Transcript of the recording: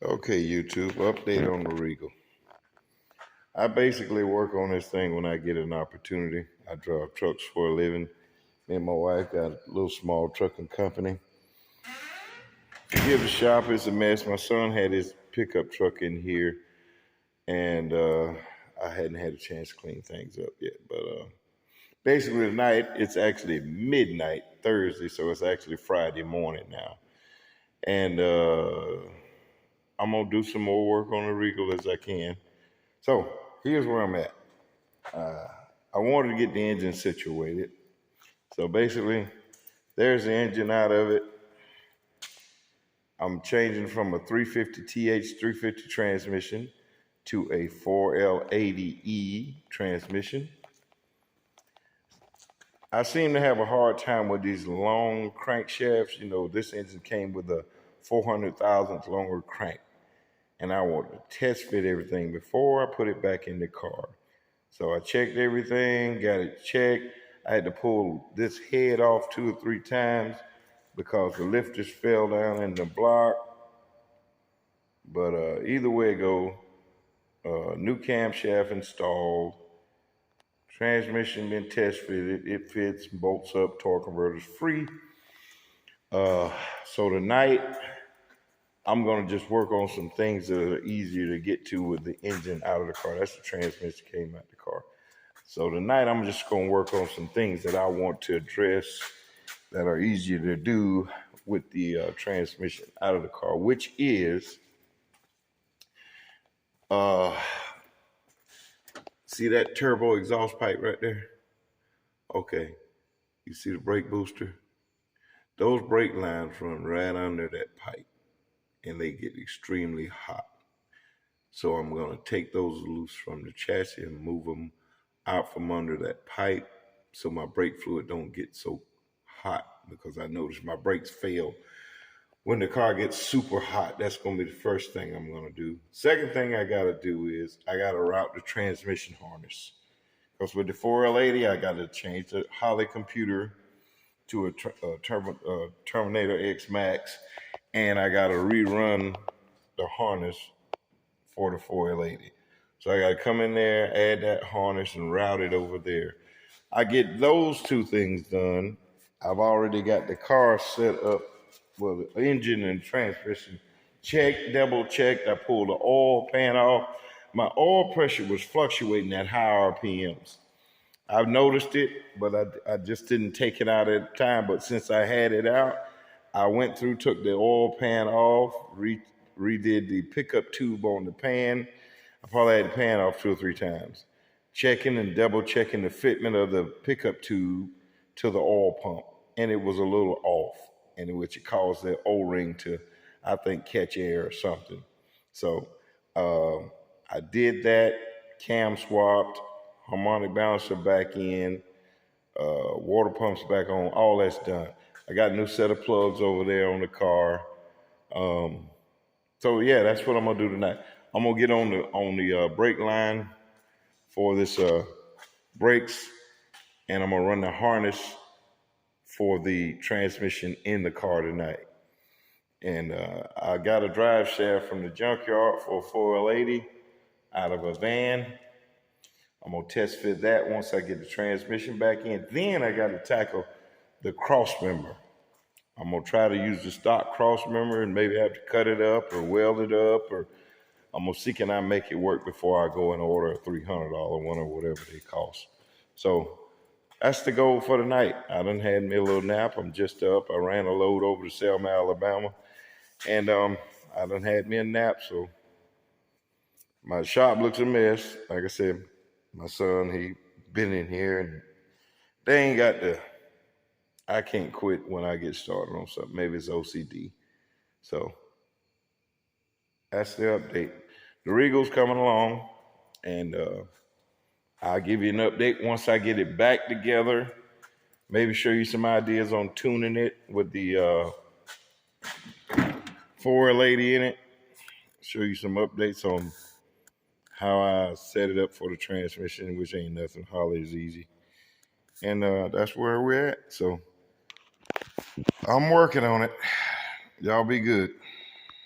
Okay, YouTube, update on the Regal. I basically work on this thing when I get an opportunity. I drive trucks for a living. Me and my wife got a little small trucking company. Give the shop is a mess. My son had his pickup truck in here, and I hadn't had a chance to clean things up yet. But basically tonight, it's actually midnight Thursday, so it's actually Friday morning now. And I'm going to do some more work on the Regal as I can. So here's where I'm at. I wanted to get the engine situated. So basically, there's the engine out of it. I'm changing from a 350 TH 350 transmission to a 4L80E transmission. I seem to have a hard time with these long crankshafts. You know, this engine came with a 400 thousandths longer crank. And I wanted to test fit everything before I put it back in the car. So I checked everything, got it checked. I had to pull this head off 2 or 3 times because the lifters fell down in the block. But either way it go, new camshaft installed, transmission been test fitted, it fits, bolts up, torque converters free. So tonight, I'm gonna just work on some things that are easier to get to with the engine out of the car. That's the transmission came out the car. So tonight I'm just gonna work on some things that I want to address that are easier to do with the transmission out of the car, which is, see that turbo exhaust pipe right there? Okay, you see the brake booster? Those brake lines run right under that pipe and they get extremely hot. So I'm gonna take those loose from the chassis and move them out from under that pipe so my brake fluid don't get so hot, because I noticed my brakes fail when the car gets super hot. That's gonna be the first thing I'm gonna do. Second thing I gotta do is I gotta route the transmission harness, because with the 4L80 I gotta change the Holley computer to a Terminator X Max, and I gotta rerun the harness for the 4L80. So I gotta come in there, add that harness, and route it over there. I get those 2 things done. I've already got the car set up, well, the engine and transmission checked, double checked. I pulled the oil pan off. My oil pressure was fluctuating at high RPMs. I've noticed it, but I just didn't take it out at the time. But since I had it out, I went through, took the oil pan off, redid the pickup tube on the pan. I probably had the pan off 2 or 3 times. Checking and double checking the fitment of the pickup tube to the oil pump. And it was a little off, in which it caused the O-ring to, I think, catch air or something. So I did that, cam swapped, harmonic balancer back in, water pumps back on, all that's done. I got a new set of plugs over there on the car. So yeah, that's what I'm gonna do tonight. I'm gonna get on the brake line for this brakes, and I'm gonna run the harness for the transmission in the car tonight. And I got a drive shaft from the junkyard for a 4L80 out of a van. I'm gonna test fit that once I get the transmission back in. Then I gotta tackle the cross member. I'm gonna try to use the stock cross member and maybe have to cut it up or weld it up, or I'm gonna see can I make it work before I go and order a $300 one or whatever they cost. So that's the goal for the night. I done had me a little nap. I'm just up. I ran a load over to Selma, Alabama, and I done had me a nap. So my shop looks a mess. Like I said, my son, he been in here, and they ain't got the, I can't quit when I get started on something. Maybe it's OCD. So that's the update. The Regal's coming along, and I'll give you an update once I get it back together. Maybe show you some ideas on tuning it with the 4L80 in it. Show you some updates on how I set it up for the transmission, which ain't nothing. Holley is easy. And that's where we're at. So I'm working on it. Y'all be good.